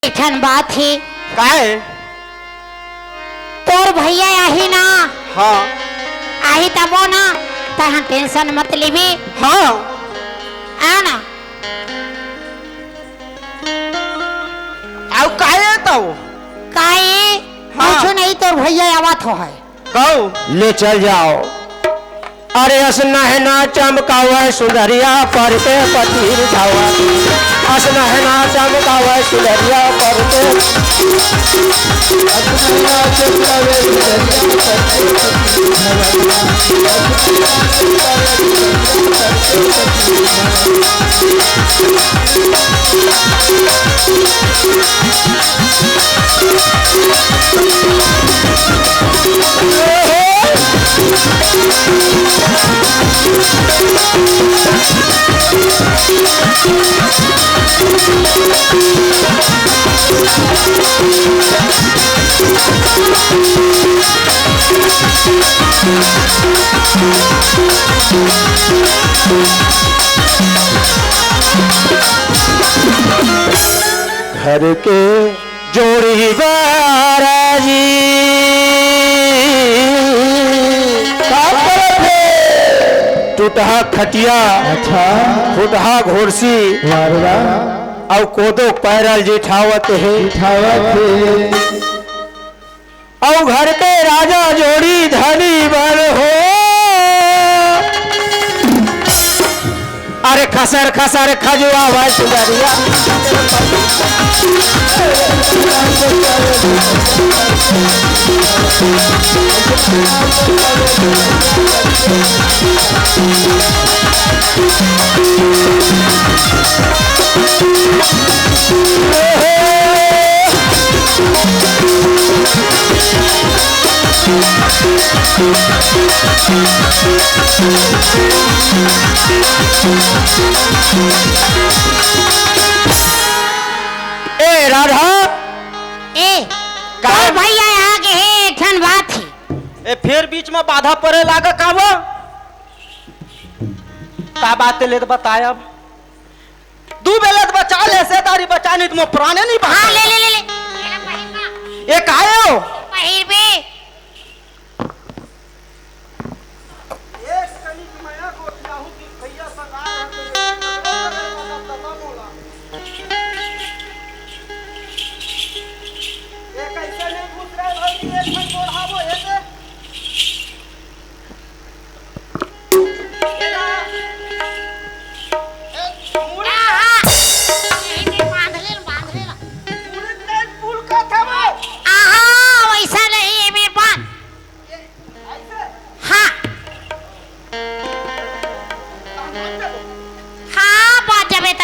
ठन बात है काहे तोर भैया आही ना हाँ आही तबो ना तह टेंशन मत लेबी हाँ आना आउ काहे तो काहे हाँ। कुछ नहीं तोर भैया आवत हो है कहू ले चल जाओ। अरे असना है ना चमकावा सुंदरिया पर पे पतीर जावा। असना है ना चमकावा सुंदरिया पर पे असना चमकावा घर के जोड़ी बाराजी टूटहा खटिया अच्छा फुटहा घोरसी वारवा और कोदो पैरल जिठावत है उठावत है और घर के राजा जोड़ी धनी बल हो। अरे खसर खसर खजुआ भाई सुंदरिया ए राधा ए तोर भैया आगे है ठन बात है ए फिर बीच में बाधा पड़े लागा काबो का बात ले तो बताया अब दू बेले तो बचा ले से तारी बचा नहीं तुम पुराने नहीं हाँ बहा ले ये काहे हो पहिर बे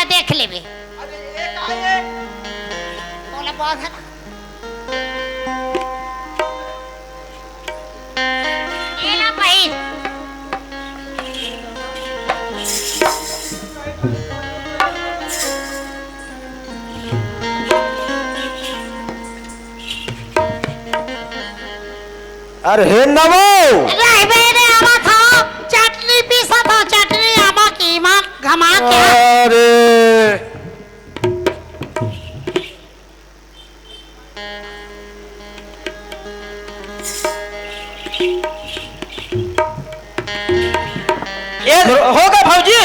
देख लेबे बोला बहुत है ये ना भाई अरे नवो रहबे ने आमा था चटनी पीसा था चटनी आमा कीमा घमा के अरे ये होगा भौजी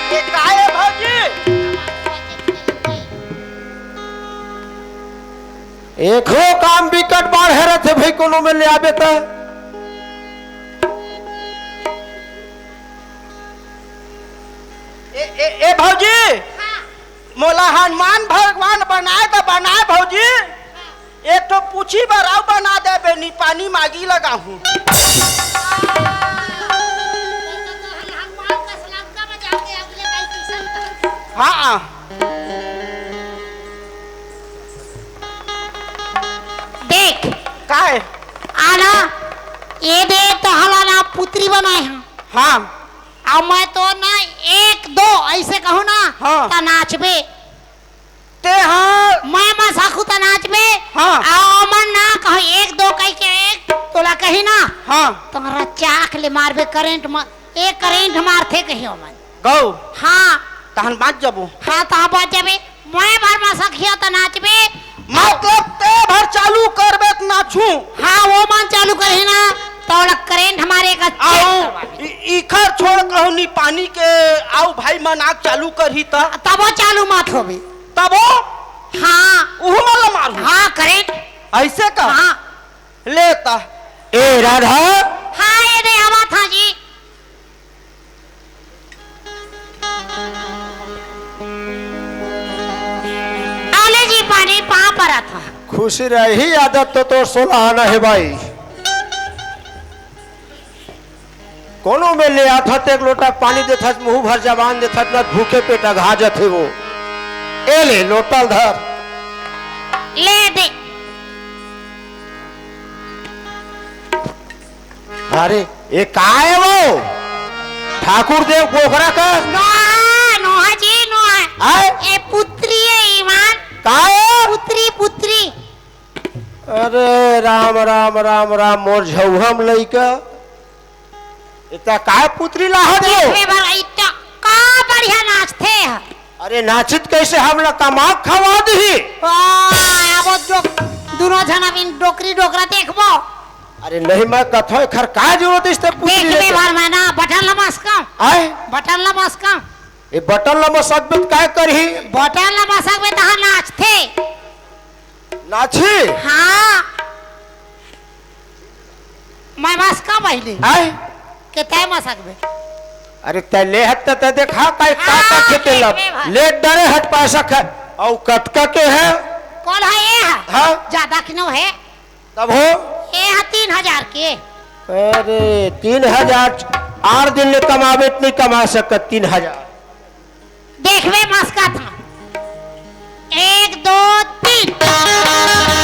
ये काहे भौजी एक हो काम विकट बाढ़ है रहे भाई कोनो में ले आवे तो ए भौजी मोला हनुमान भगवान बनाए तो बनाए भौजी एक तो पूछी बराव बना दे बेनी पानी मागी लगा हूँ हाँ देख काहे आना ये दे तो हलाना पुत्री बनाए हैं हाँ और मैं तो ना एक दो ऐसे कहूँ ना हाँ। तो नाचबे ते हाँ मैं मसाखू तो नाचबे हाँ। और मन ना कहो एक दो कह के एक तोला कही ना हाँ तुम्हारा चाक ले मारबे करेंट एक करेंट मारथे कहियो मन गौ हाँ तहन बात जबो हाँ तहाँ बात जाबे मैं भर में सखिया तो नाचबे मतलब ते भर चालू करबे त नाचू हाँ वो मन चालू करही ना तोला करेंट हमारे का आओ इखर छोड़ कहू नी पानी के आओ भाई मन आग चालू करही त तब वो चालू मत होबे तबो हाँ उहु मन मारू हाँ करेंट ऐसे का हाँ लेता ए राधा हाँ ये दे हवा था जी आले जी पानी पा पड़ा था खुशी रही आदत तो सोलह है भाई कोनो में ले आता एक लोटा पानी देता मुंह भर जबान देता ना भूखे पेट अघाजत है वो ए ले लोटल धर ले दे अरे ये का है वो ठाकुर देव पोखरा का नोहा नोहा जी नोहा आए ए पुत्री है ईमान का है पुत्री पुत्री अरे राम राम राम राम मोर झौहम लइका इतना का पुत्री लाह दो देखने वाला इतना का बढ़िया नाचते हैं अरे नाचित कैसे हम लोग कमाक खवा दी अब जो दोनों जना बिन डोकरी डोकरा देखबो अरे नहीं मैं कथो खर का जरूरत इस पुत्री देखने लेके? बार मैं ना बटन लमस्का आए बटन लमस्का ये बटन लम्बा सकबित काय करही बटन लमस्का में तहाँ नाचते नाची हाँ मैं मस्का पहले आए के तय मसक में अरे तले हट त देखा काय का हाँ, खेते लब देख में ले डरे हट पैसा ख औ कटका के है कौन है ये है हाँ ज्यादा क्यों है तब हो ये है 3000 के अरे 3000 आठ दिन ले कमावे नहीं कमा सकत 3000 देखवे मस्का था 1 2 3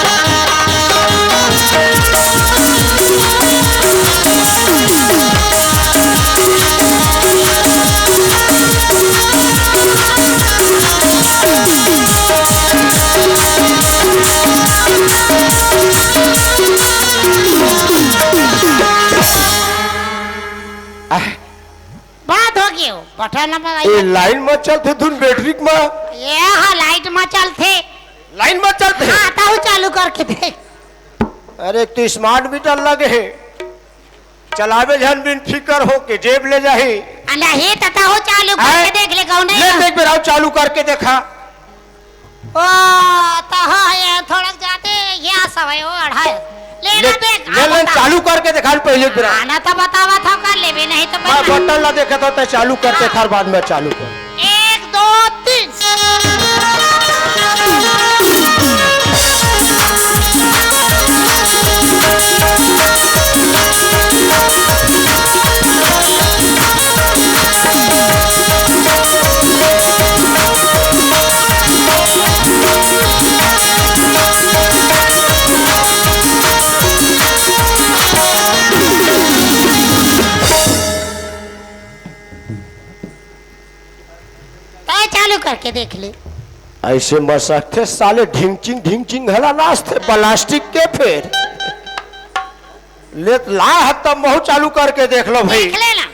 बात हो गई बटन नंबर ये लाइन में चलते धुन बैटरी में ये हाँ लाइट में चलते लाइन में चलते हाँ ताऊ चालू करके देख अरे एक तो स्मार्ट मीटर लगे है चलावे जहन बिन फिकर हो के जेब ले जाही नहीं तो ताऊ चालू करके देख ले कौन ले है देख बेराव चालू करके देखा ओ तो हाँ ये थोड़ा जाते यहाँ सब है वो अढ़ाई ले ले ना देख ले ले चालू करके देखा पहले बेरा आना तो बतावा था कर ले भी नहीं तो मैं बता बटन ला देखा तो चालू करते थार बाद में चालू कर 1 2 3 तो चालू करके देख ले ऐसे मसकते साले ढिंचिंग हला नाचते प्लास्टिक के फिर ले ला तब महू चालू करके देख लो भाई देख लेना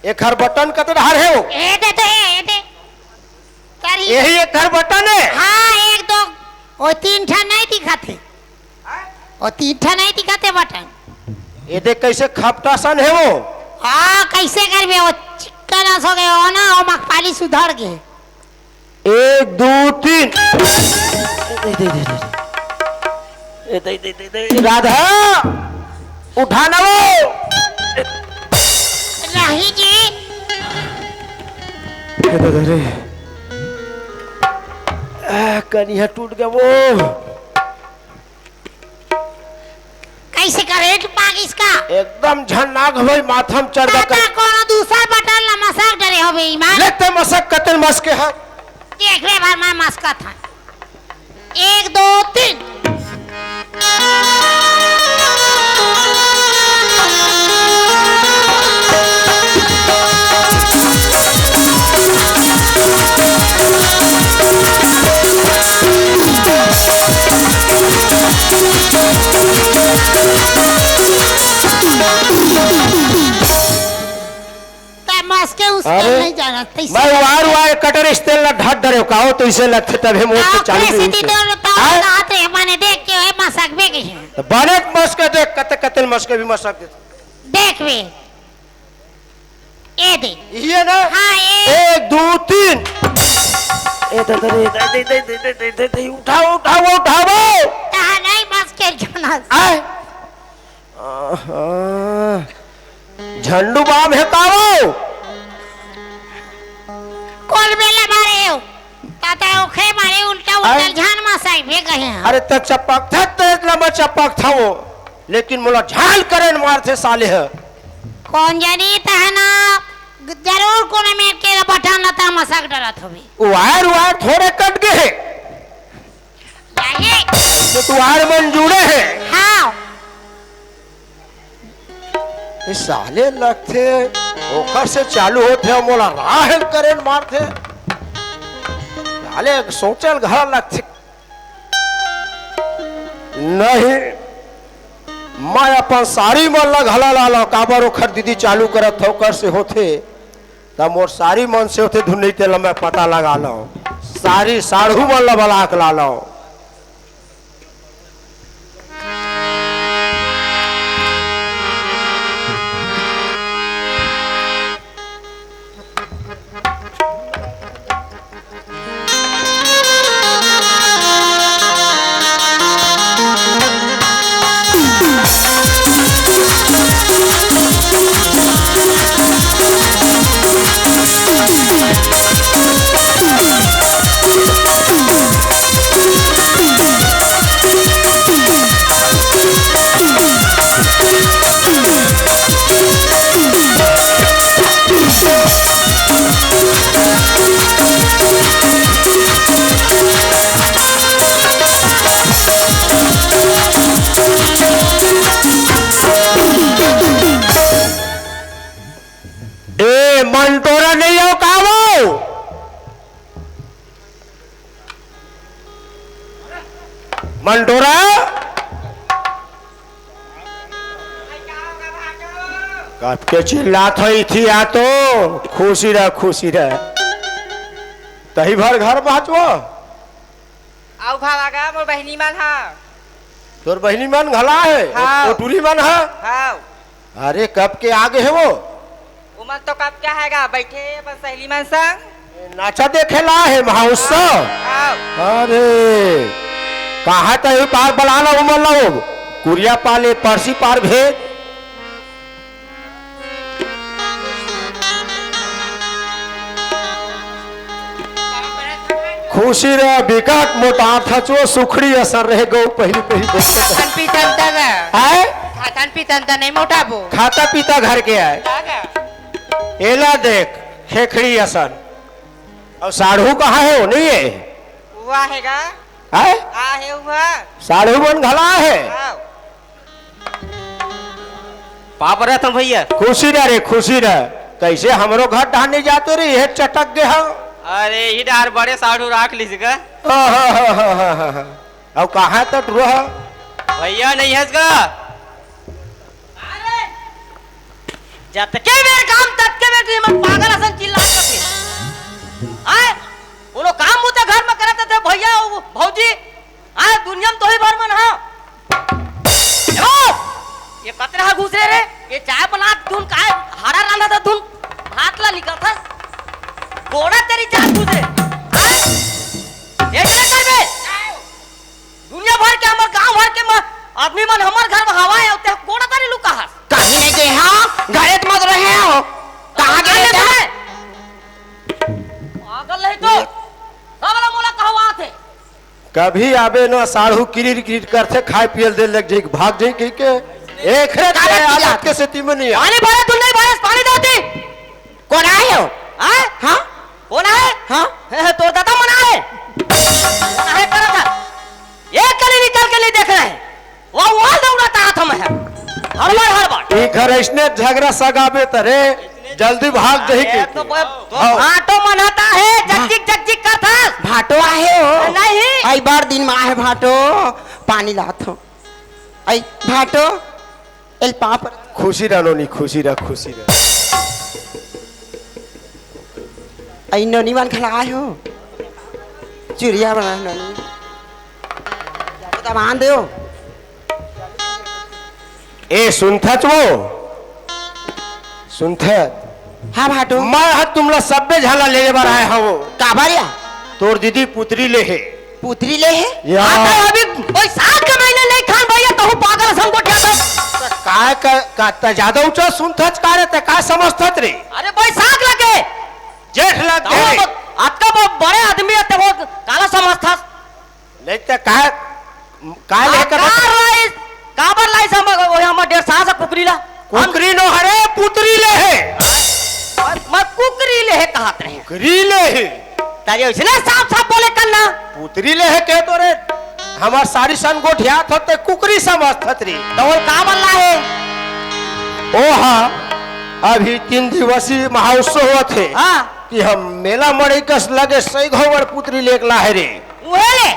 एक हर बटन कते धार है वो ये दे तो ये दे तारी यही एक हर बटन है हाँ 1 2 वो 3 ठा नहीं दिखाते वो 3 ठा नहीं दिखाते बटन ये देख कैसे खपटासन है वो हाँ कैसे करबे वो चिकन हो गए हो ना वो मखपाली सुधर गए 1 2 3 राधा उठाना वो रही जी कनिया टूट गया वो कैसे करेट पाग इसका एकदम झन्नाग भाई माथम चढ़ ताता गया कोनो दूसरा बटन ला मसक डरे हो बे ईमान लेते मसक कतल मस के है देख ले भर मैं मस्का था 1 2 3 Thank you. मस के उसके अरे, नहीं जाना मैं वार कटर इस्तेल ला ढाट डरे काओ तो इसे लगते तभी मुंह पे चालू नहीं तो आते माने देख के है मसक बे के तो बने मस्के देख कते कते मस्के भी मसक दे देख वे ए दे ये ना हाँ ये 1 2 3 ए दे उठाओ कहा नहीं मस के जाना आए झंडू बाम है काओ कौन बेला मारे हो ताता ओखरे मारे उल्टा आए? झान मसाई भे गए हैं अरे तक चपक था तेज लंबा चपक था वो लेकिन मोला झाल करे न मार थे साले है कौन जानी तहना जरूर कोने में के बटन लता मसक डरत होबे वायर थोड़े कट गए हैं यही तो तू वायर मन जुड़े हैं हाँ इस साले लगते ओखर से चालू होते हैं मोला राहल करे न मार थे साले सोचल घर लगते नहीं मैं अपन सारी मन ला घला ला काबर ओखर दीदी चालू करत हो कर से होते तब मोर सारी मन से होते धुनी तेल मैं पता लगा लो सारी साढ़ू मन ला बलाक ला लो मंटोरा नहीं हो कावो मंटोरा कब के चिल्लात हुई थी आ तो खुशी रह तही भर घर बाँचो आउ भागा मोर बहनी मन हा तोर बहनी मन घला है हाँ। टूरी मन है हाउ अरे कब के आगे है वो उमर तो कब क्या हैगा बैठे अपन सहेली मन संग नाचा देखे ला है महोत्सव हाउ अरे कहा तो पार बलाना उमर लो कुरिया पाले परसी पार भेज खुशी रह बिकट मोटा थचो सुखड़ी असर रह गो पहली खातन पीतन तक आए खातन पीतन त नहीं मोटा बो खाता पीता घर के आए एला देख खेखड़ी असर और साढ़ू कहाँ है वो नहीं है हुआ हैगा आए आ है हुआ साढ़ू बन घला है हाउ पाप रहे तुम भैया खुशी रह रे खुशी रह कैसे हमरो घर ढाने जाते रे ये चटक गए हम अरे ही डार बड़े साढ़ू राख लीजिएगा अब कहाँ तक रह भैया नहीं है इसका जतके बेर काम ततके बेर तुम पागल असन चिल्ला करते आए उनो काम मुते घर में करते थे भैया भौजी आए दुनिया में तो ही भर मन हां ये कतरा घुसरे रे ये चाय बना तुम काय हरा रांधा था तुम हाथ ला निकल था गोड़ा तेरी जान घुसरे आए ये चले कर बे दुनिया भर के हमर गांव भर के आदमी मन हमर घर में हवा है उते गोड़ा तारी लुका हस कहीं नहीं गए हां घरे मत रहे हो कहां गए थे पागल नहीं तो सबला मोला कहवा थे कभी आबे न साढ़ू किरीर किरीर करते खाए पियल दे लग जाई भाग जाई कह के एक रे आदत के स्थिति में नहीं पानी भरे तू नहीं भरे पानी दोती कौन आए हो हैं हां कौन है हां तो दादा मना है कौन है करा था एक कली निकल के नहीं देख रहे वो दौड़ाता हाथ में है हर बार ई घर इसने झगड़ा सगाबे तरे जल्दी भाग जाई के तो आटो मनाता है जगजिक करता भाटो आए हो नहीं आई बार दिन में आए भाटो पानी लात हो आई भाटो एल पाप खुशी रह नोनी खुशी रह आई ननी मन खलाए हो चिड़िया बना ननी बांध दो ए सुनथत वो सुनथत हाँ भाटो मैं हाथ तुमला सब्बे झाला ले बार आए हो काबारिया तोर दीदी पुत्री ले है पुत्री ले है या आता अभी ओए साग के महीने नहीं खान भैया तो हूं पागल संग गोठिया तो काय का ज्यादा ऊंचा सुनथत का रे त का समझथत रे अरे भाई साग लगे जेठ लग गए आपका वो बड़े आदमी है तो वो काला समझता नहीं त काय काय लेकर काबर लाई सम वो हम 1.5 कुकरी ला कुकरी नो हरे पुत्री ले है मैं कुकरी ले है कहत रहे कुकरी ले है तारे इसने साफ साफ बोले करना पुत्री ले है के तो रे हमार सारी सन गोठिया थते कुकरी समझथत रे तो वो काबर ला है ओ हाँ अभी 3 दिवसीय महोत्सव हुआ थे हां कि हम मेला मड़ई कस लगे सही घोवर पुत्री लेक लाहे रे वो ले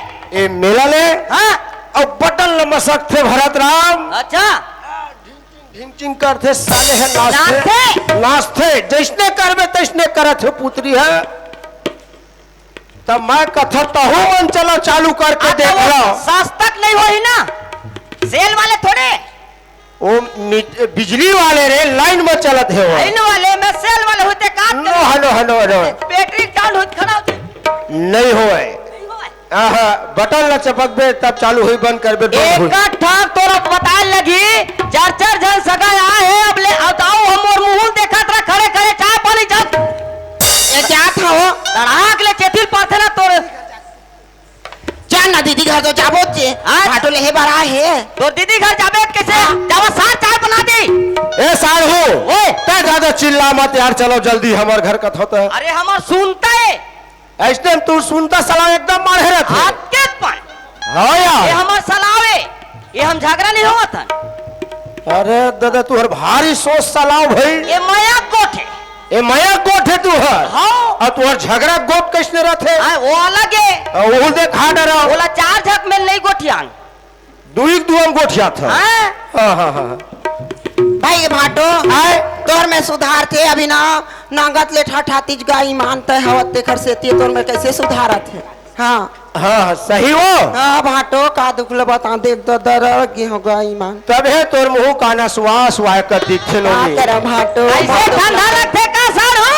ए मेला ले हां और बटन लमसक थे भरत राम अच्छा ढिंचिंग करते साले है नाचते नाचते जैसने करबे तैसने करत है पुत्री है तब मैं कथता हूँ मन चलो चालू करके देख लो सस्तक नहीं हो ही ना सेल वाले थोड़े ओ बिजली वाले रे लाइन में चलत है वो इन वाले में सेल वाले होते काट नो हनो हनो हनो बैटरी डाउन हो खड़ा होते नहीं होए आहा बटन ला चपकबे तब चालू हुई बंद करबे एक ठाक तोरा बताए लगी चार जन सगा आए है अब ले आओ हम और मुंह देखत रह खड़े खड़े चाय पानी जग ये क्या था हो तड़ाक ले चेतिल पाथे ना तोर चल ना दीदी घर तो जाबो चे हाँ? भाटो ले बड़ा है तो दीदी घर जाबे कैसे जावा सार चाय बना दी ए सार हो ओए क्या ज्यादा चिल्ला मत यार चलो जल्दी हमार घर का होता है अरे हमार सुनता है ऐसे तू सुनता सलाम एकदम मार है रे आपके पर हाँ ये यार हमार सलावे ये हम झगड़ा नहीं हुआ था अरे दादा तू हर भारी सोच सलाव भाई ये माया कोठे ए माया गोठ है तू हर हाँ और तू हर झगड़ा गोट कैसने रहते वो अलग है वो देख खा डरा बोला 4 झक में नहीं गोठियान दुई दुम गोठिया था हाँ हाँ हाँ हाँ भाई भाटो आए तोर में सुधार थे अभी ना नांगत ले ठाठातीज गाई मानते हवत ते कर से ते तोर में कैसे सुधारत है हाँ हाँ सही हो हाँ भाटो का दुखले बता देख दो दर की हो गई मान तब है तोर मुंह काना सुवास वाय कर दिखे लो का कर भाटो ऐसे ठंडा रखे का सर हो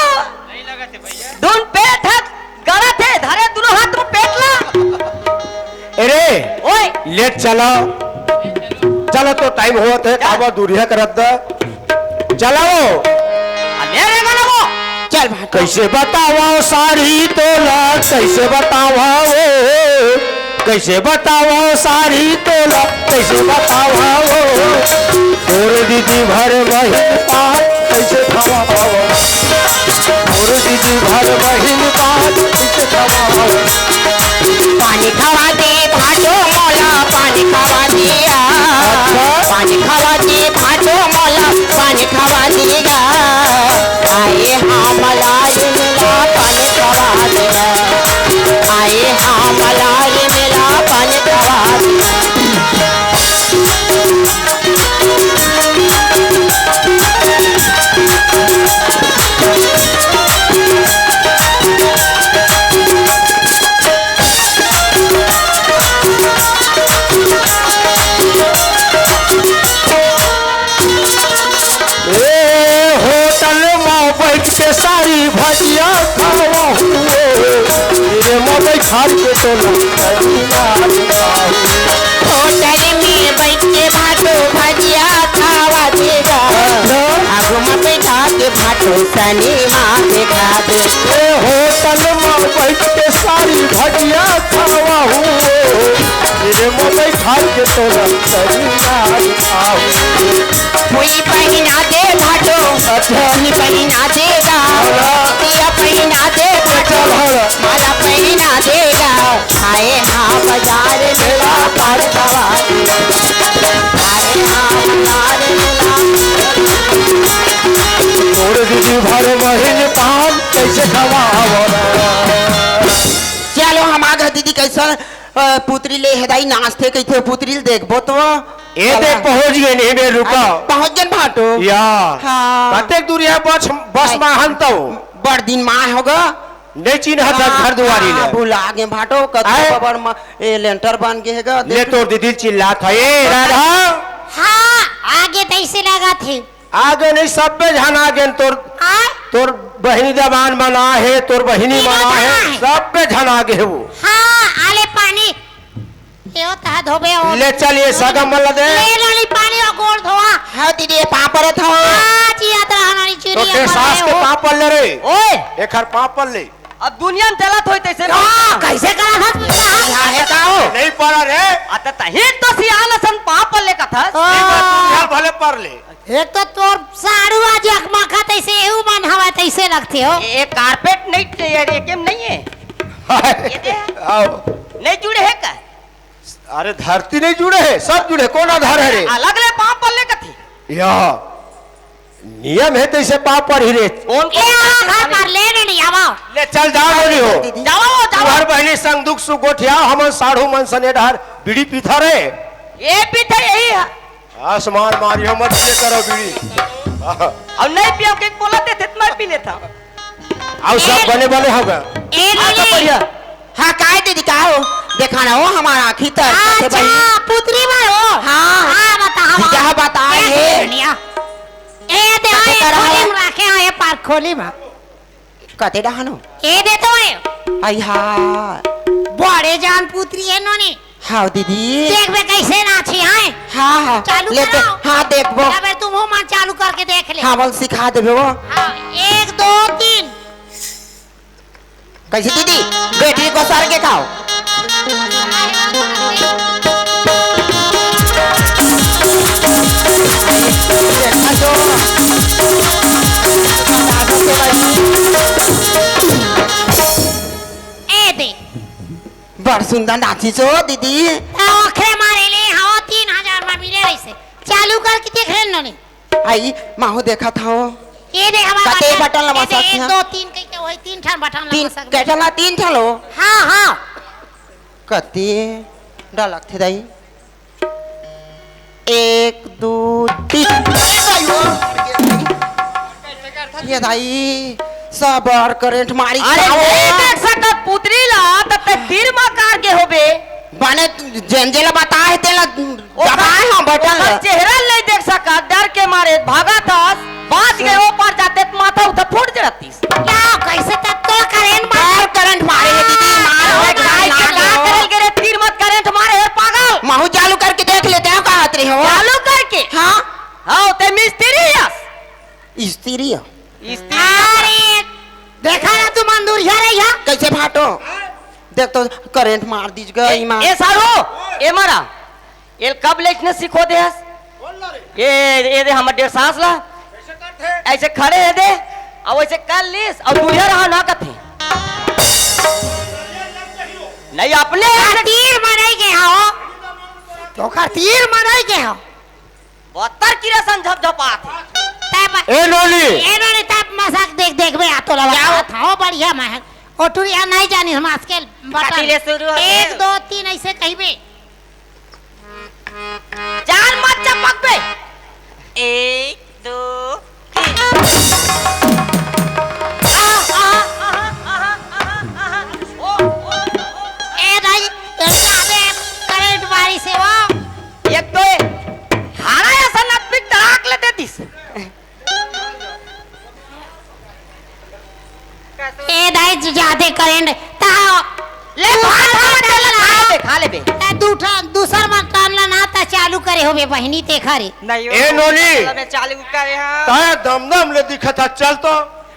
दोन पेट है गलत है धरे दोनों हाथ में पेट ला अरे ओए लेट चलो चलो तो टाइम हुआ थे काबा दूरिया करत चलाओ मेरे गाना वो चल भाटो कैसे बताओ सारी तोला कैसे बताओ कैसे बताओ सारी तोला कैसे बताओ और दीदी भर बहिन पात कैसे खवाओ और दीदी भर बहिन पात कैसे खवाओ पानी खवा दे भाटो मोला पानी खवा दिया पानी खवा दे भाटो मोला पानी खवा देगा आए हाँ मलाई मिला पानी खवा देगा आए हाँ मलाई मिला पानी खवा देगा के सारी भजिया खावा हुए तेरे मोबाइल खार के तो होटल में बैठ के भाटो भजिया खावा देगा आगो में बैठा के भाटो सिनेमा देखा दे होटल में बैठ के सारी भजिया खावा हुए तेरे मोबाइल खार के तो कोई पहना दे भाटो कोई पहना देगा दिया पहना दे भाटो माला पहना देगा आए हाँ बाजार मेला पार दवा आए हाँ बाजार मेला तोर दीदी भर बहिन पान कैसे खवाओ चलो हम आगे दीदी कैसा पुत्री ले हदाई नाचते कैसे पुत्री देखबो तो ए देख पहुंच गए नहीं बे रुका पहुंच गए भाटो या हाँ कतेक दूर है बस बस में हन तो बड़ दिन माँ होगा नहीं चिन्ह घर दुआरी ले भूला आगे भाटो आए? कतो बबर म ए लेंटर बन के हैगा ले तोर दीदी चिल्ला था ए राधा हाँ आगे तैसे लगा थे आगे नहीं सब पे ध्यान आगे तोर हाँ तोर बहनी जबान बना है तोर बहनी तीनों बना है बना है। सब पे ध्यान आगे है वो हाँ आले पानी ये होता धोबे हो ले चल ये सगम मल दे ले लाली पानी और गोड़ धोआ हां दीदी पापड़ था हाँ जिया तरह नानी तो चुरिया ते सास के पाप पल ले रे ओए एकर पाप पल ले अब दुनिया में चलत होई तैसे ना कैसे करा था हां है का हो नहीं पड़ा रे अत तही तो सियान सन पाप ले कथा दुनिया भले पर ले एक तो तोर साड़ू आज अखमा खा तैसे एहू मन हवा तैसे लगते हो ये कारपेट नहीं ये केम नहीं है ये दे आओ नहीं जुड़े है का अरे धरती नहीं जुड़े है सब जुड़े कौन आधार है रे अलग ले पाप ले कथी या नियम है तैसे पाप पर ही रे कौन ए घर पर ले नहीं आवा ले चल जाओ बोली हो जाओ हर बहनी संग दुख सुख गोठिया हम साढ़ू मन सने ढार बीड़ी पीथा रे ये भी तो यही है आसमान मारियो मत ये करो बीड़ी और नहीं पियो के बोलते थे मैं पी लेता आओ सब बने बने होगा ए अच्छा लोली बढ़िया हां काय दीदी का हो देखा ना हो हमारा आंखी तर अच्छा पुत्री में हो हाँ। हाँ बता क्या बता है ए दे कते आए कर रहा है? खोली में रखे आए पार्क खोली में कते डहानो ए दे तो है आई हां बड़े जान पुत्री है नोनी हां दीदी देख बे कैसे नाची है हां हां चालू ले कराओ। हां देखबो अब तुम हो मन चालू करके देख ले हां बोल सिखा देबो हाँ 1 2 3 कैसे दीदी बैटरी को सर के खाओ देखा जो ए दे बड़ सुंदर नाची छो दीदी आखरे मारे ले हाँ 3000 में मिले ऐसे चालू करके देख ले नोनी आई माहू देखा था ये देख हमारा कते बटन लगा सकते हैं? 1 2 3 कह वही 3 ठान बटन तीन लगा सकते कैटला तीन ठलो हाँ हाँ कति डलक थे दाई 1 2 3 ये दाई सबर करंट मारी अरे नहीं देख सकत पुत्री ला तब तीर मा कार के होबे बने जेंजेला बताए तेला दबाए हम बटन ओकर चेहरा नहीं देख सकत डर के मारे भागा था बाज गए ऊपर जाते तो माथा उधर फूट जातीस क्या कैसे तब तो करेंट और करंट मारे है दीदी मार काय के का करल गे रे तीर मत करंट मारे है पागल माहू चालू करके देख लेते हैं का हाथ रही हो चालू करके हां हां ते मिस्त्री यस स्त्री अरे देखा ना तू मंदूरिया रे या कैसे फाटो देख तो करंट मार दीज गई मां ए सारो ए मारा ये कब लेटने सीखो दे हस ये दे हमर डेढ़ सांस ला ऐसे खड़े है दे और वैसे कर लीस और बुझे रहा ना कथे नहीं अपने तीर मनाई के हो तो का तीर मनाई के हो 72 की रसन झपझपात तब ए लोली इन्होंने तब मजाक देख देख में आतो लगा था हो बढ़िया मैं ओटुरिया नहीं जानी हम आज के काटिले शुरू हो गए। 1 2 3 ऐसे कहिबे चार मत चपक पे 1 2 3 ए भाई सादे करंट मारी से वो एक तो हारा ऐसा नत भी तड़ाक ले देतीस ए दाई ज्यादा करंट ता ले खा ले बे दूसर में टानला ना ता चालू करे होबे बहिनी ते खरे नहीं ए नोनी मैं चालू करे हां ताया दमदम ले दिखा था चल तो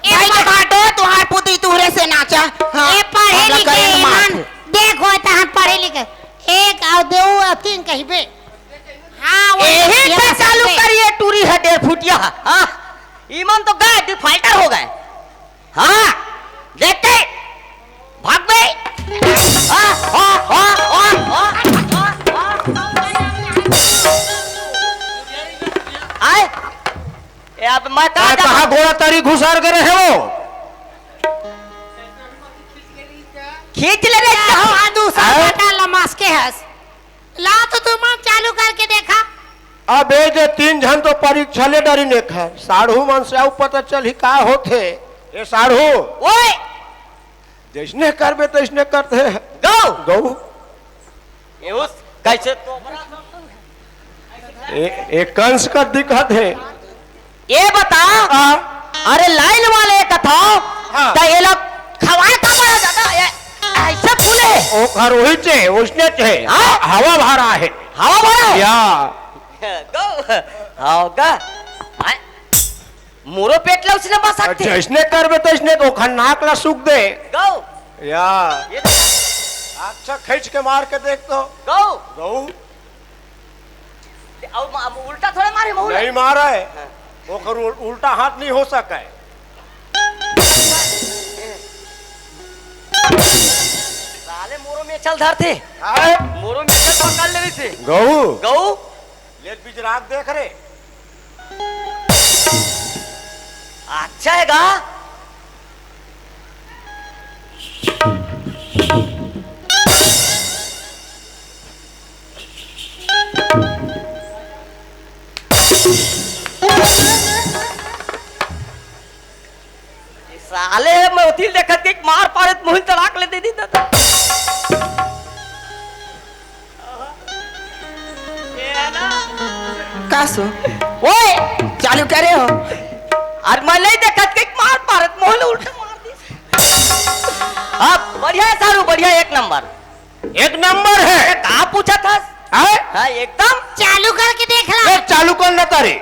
भाई के फाटो तुम्हार पुत्री तुहरे से नाचा हां ए पढ़े अपना लिखे करंट मार ईमान देखो ता हम पढ़े लिखे 1 और 2 और 3 कहिबे हां वो यही पे चालू करिए टूरी है 1.5 फुटिया हां ईमान तो गए डिफाल्टर हो गए हां देखते भाग गए आए ए अब मैं कहा घोड़ा तारी घुसार करे है वो खींच ले रे हां दूसरा बटा लमास के हस ला तो तुम चालू करके देखा अब ए जे 3 जन तो परीक्षा ले डरी ने खा साढ़ू मन से आउ पता चल ही का होथे ए साढ़ू ओए जैसने करबे तैसने करते हैं गौ गौ ये उस कैसे तो एक कंस का दिक्कत है। ये बता अरे लाइन वाले कथा हाँ। तो ये लोग खवाए का बड़ा ज्यादा ऐसे फूले ओ घर वही चे उसने चे हाँ? हवा भरा है हवा भरा है? या गौ होगा मुरो पेट ला उसने बस सकते जैसने करबे तैसने तो खन्नाक ला सुख दे गौ या ये अच्छा खींच के मार के देख तो गौ गौ अब उल्टा थोड़े मारे मुंह नहीं मारा है वो कर उल्टा हाथ नहीं हो सका है। साले मोरो में चल धर थे आए मोरो में चल पकड़ ले रही थे गौ गौ लेट बिजराग देख रे अच्छा है गा साले मैं उतील देखत के मार पारत मुहिल तलाक ले दे दी दादा कासो ओए चालू करे हो और मैं नहीं देखत के मार पारत मुहिल उल्टा मार दी अब बढ़िया है सारू बढ़िया एक नंबर है कहाँ पूछा था आए हाँ एकदम चालू करके देख ला एक चालू कर न तारे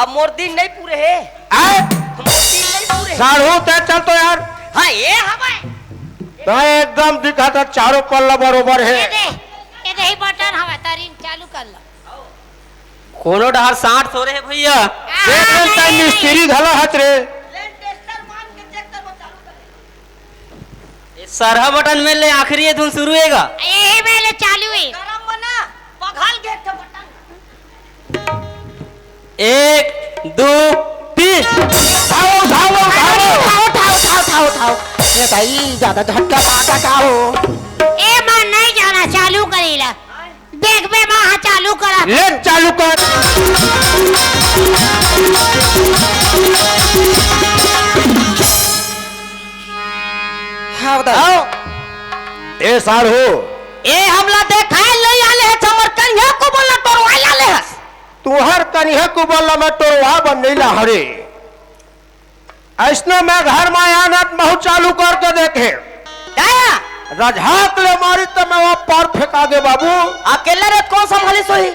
अब मोर दिन नहीं पूरे है आए मोर दिन नहीं पूरे साढ़ू तय चल तो यार हाँ ये हमें तो एकदम दिखा था चारों पल्ला बरोबर ये है दे ये दे ही बटन हवा तारी चालू कर ला कोनो डहर 60 सो रहे भैया देख ले टाइम मिस्त्री घला हाथ रे सरहा बटन में ले आखिरी धुन शुरू होगा यही मेले चालू है गरम बना पघल के थे बटन 1 2 3 धावो धावो धावो ठाओ ये भाई ज्यादा झटका पाका का हो ए मन नहीं जाना चालू करेला देख बे वहां चालू करा ले चालू कर हाँ बता ए साढ़ू ए हमला देखा ले आले है चमर कन्या को बोला तोर वाला ले हस तुहर कन्या को बोला मैं तो वहां बन नहीं ला हरे ऐसनो मैं घर में आनत महू चालू करके देखे क्या रजहाक ले मारी तो मैं वहां पार फेंका दे बाबू अकेला रे कौन संभाली सोई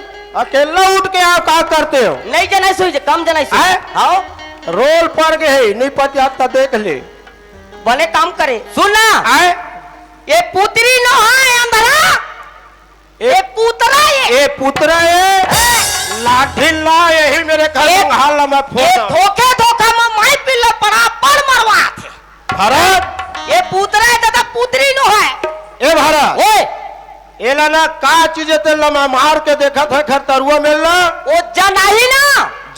अकेला उठ के आप क्या करते हो नहीं जना सोई जे कम जना सोई हैं? हां रोल पड़ गए नहीं पति आता देख ले बने काम करे सुन ना आए ये पुत्री न है अंधरा ये पुतरा ए पुत्र ए लाठी ला यही मेरे घर ये- हाल में ये फोटो धोखे धोखा में माई पिल्ला पड़ा पड़ मरवा थे भरत ये पुतरा है तथा पुत्री न है ए भरत ओए ए लाला का चीज ते लमा मार के देखा था घर तरुआ मिलना वो जनाही ना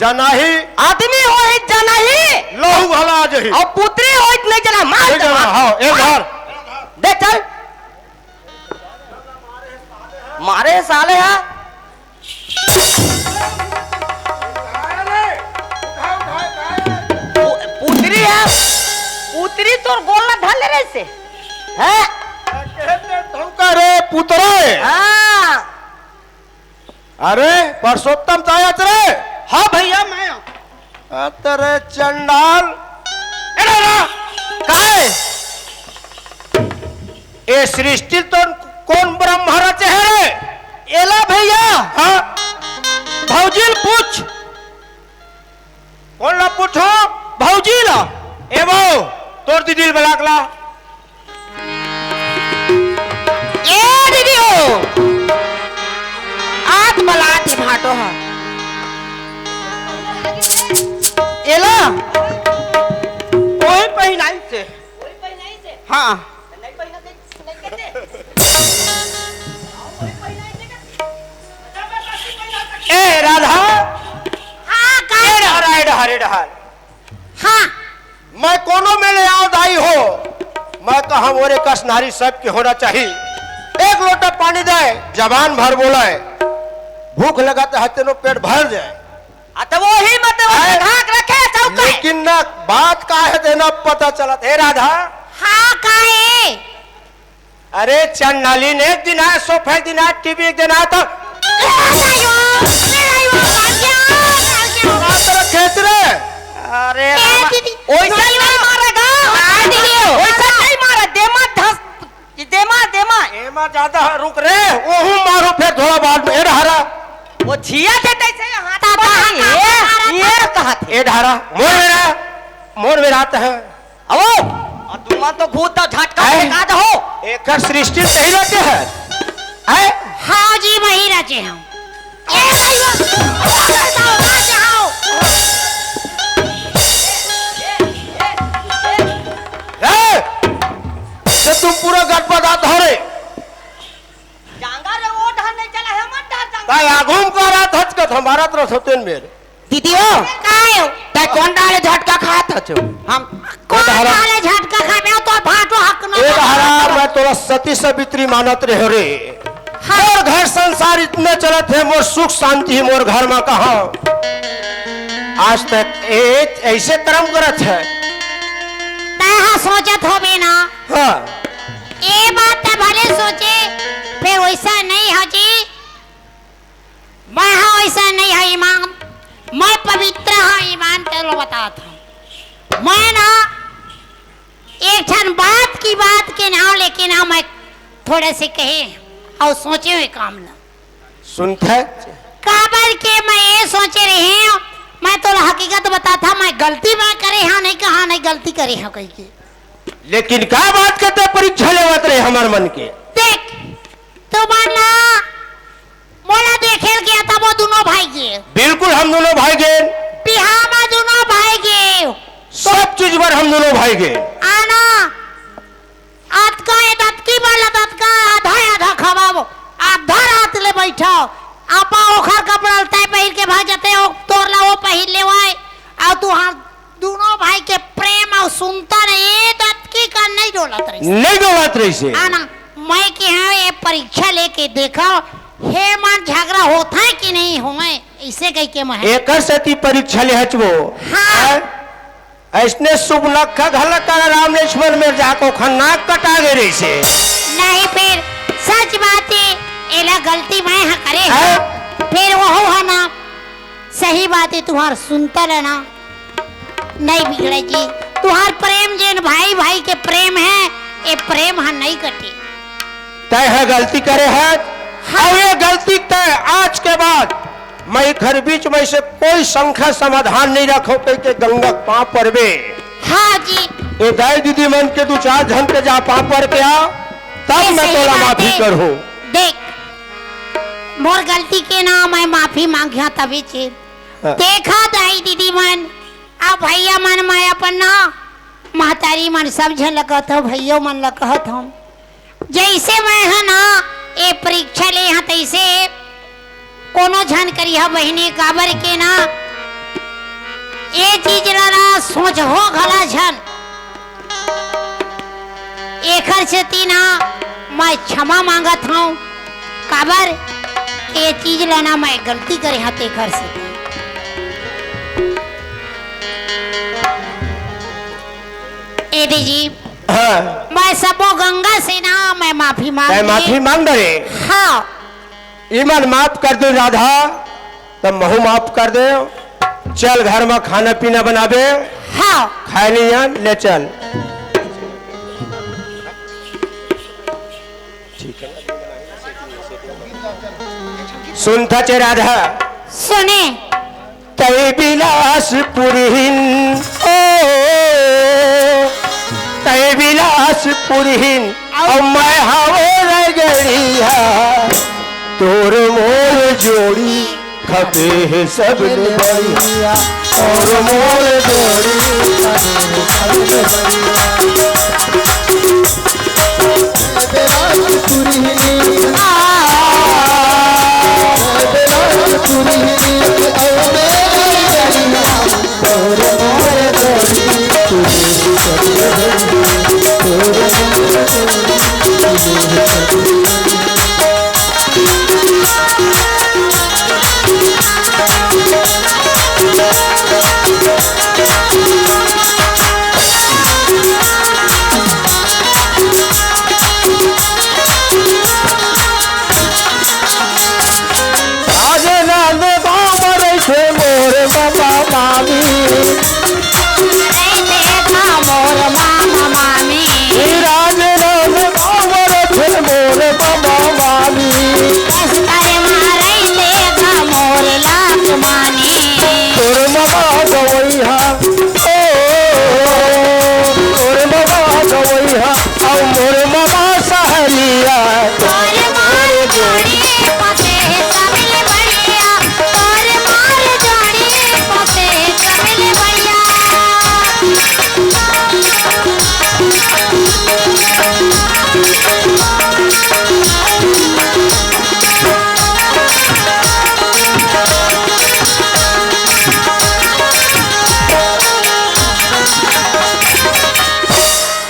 जनाही आदमी हो ही जनाही लहू भला आज ही और पुत्री हो ही नहीं जना मार ए जना जना हां ए घर देख चल मारे साले हा पुत्री है पुत्री तोर गोला ढल रहे से है धमका रे पुत्र हाँ अरे परसोत्तम चायत रे हाँ भैया मैं तेरे चंडाल काहे ए सृष्टि तो कौन ब्रह्म रचे है रे एला भैया हाँ भौजील पूछ कौन ला पूछो भौजी ला ए बो तोर दीदी बलाकला ए दीदी हो आठ बलाटी भाटो हा एला कोई पहिनाई से हाँ ए राधा हाँ का ए डहर डहर डहर हाँ मैं कोनो में ले आओ दाई हो मैं कहा मोरे कसनारी सब के होना चाहिए एक लोटा पानी दे जबान भर बोला है भूख लगाते है तेनो पेट भर जाए तो वो ही मतलब है? ढाक रखे चौका लेकिन ना बात का है देना पता चला ए राधा हाँ का है अरे चंडालीन एक दिन आया, सोफा एक दिन आया, टीवी एक दिन आया, तो खेच रहे। अरे दीदी, वैसा नहीं मारेगा, वैसा नहीं मारे, देमा धस, देमा एमा ज्यादा रुक रे, ओहू मारो फिर थोड़ा बाद में। ए ढारा वो झिया थे तैसे हाथ पर ये कहा थे ए ढारा मोर मेरा आता है। अब और तुम तो खुद तो झटका है? लगा दो एक सृष्टि सही रहते हैं। है हाँ जी वही रचे हम। से तुम पूरा गटपटा धरे जांगा रे वो ढाल नहीं चला है मत ढाल जांगा काय आगुम का रात हचकत हमारा तरफ होते मेरे दीदियो कायो तै कौन डाले झटका खात हचो हम कौन डाले झटका खाबे तो भाटो हक न ए ढारा मैं तोरा सती सवित्री मानत रहे रे। मोर घर संसार इतने चलत है, मोर सुख शांति ही मोर घर में कहा आज तक एक ऐसे कर्म करत है। तहा सोचत होबे ना, हाँ ये बात तो भले सोचे, फिर वैसा नहीं हो जी। मैं हाँ वैसा नहीं है ईमान, मैं पवित्र हाँ ईमान तेरे बताता हूँ। मैं ना एक क्षण बात की बात के ना, लेकिन हाँ मैं थोड़े से कहे और सोचे हुए काम ना सुनते काबर के मैं ये सोचे रहे हूँ। मैं तो हकीकत बताता, मैं गलती मैं करे हाँ नहीं कहा नहीं गलती करे हाँ कही के। लेकिन क्या बात करते परीक्षा लेवत रहे हमार मन के। देख तुम्हारा मोला देखे गया था वो दोनों भाई के, बिल्कुल हम दोनों भाई गए, बिहार में दोनों भाई के, सब चीज पर हम दोनों भाई गए। आना आत का ये दत की वाला दत का आधा आधा खवाओ, आधा रात ले बैठाओ, आपा ओखर कपड़ा तय पहिर के भाग जाते हो, तोरला वो पहिर ले वाए और तू हाँ दोनों भाई के प्रेम और सुनता नहीं दत की का नहीं डोलत रही नहीं डोलत रही से। आना मैं के हाँ ये परीक्षा लेके देखा हे मन झगड़ा होता है कि नहीं होए, इसे कह के मैं एक सती परीक्षा ले हचबो। हाँ। ऐसने शुभ लखा घल कर राम लक्ष्मण में जाको खन्नाक कटा गए रही से। नहीं फिर सच बात है, एला गलती मैं हाँ करे है? फिर वो है ना सही बात है, तुम्हार सुनता रहना नहीं बिगड़े जी। तुम्हार प्रेम जिन भाई भाई के प्रेम है, ये प्रेम हाँ नहीं कटे। तय है गलती करे है, और ये गलती तय आज के बाद मैं घर बीच में से कोई संख्या समाधान नहीं रखो के गंगा पाँव पर बे। हाँ जी ए दाई दीदी मन के दो चार जन के जा पाँव पर के आओ, तब ये मैं सही तोला बात माफी है। करो। देख मोर गलती के ना मैं माफी मांगिया तभी चे हाँ। देखा दाई दीदी मन अब भैया मन मैं अपन ना महतारी मन सब झन लगत हो, भैया मन लगत हम जैसे मैं है ना ये परीक्षा ले यहाँ तैसे कोनो झन करी हा बहनी काबर के ना ये चीज ना सोच हो घला झन एकर से तीना मैं क्षमा मांगत हूँ काबर ये चीज लाना मैं गलती करे हाँ तेकर से। ए दीजी हाँ मैं सबो गंगा से ना मैं माफी मांग तय माफी मांग दे। हाँ ईमान माफ कर दो राधा, तब महू माफ कर दे। चल घर में खाना पीना बनाबे, हाँ खाए नहीं यार ले चल। ठीक है सुनता चे राधा, सुने तय बिलासपुरहीन ओ तय बिलासपुरहीन और मैं हवे गड़िया तोर मोर जोड़ी खपे है सब बढ़िया और मोर जोड़ी खपे है सब बढ़िया।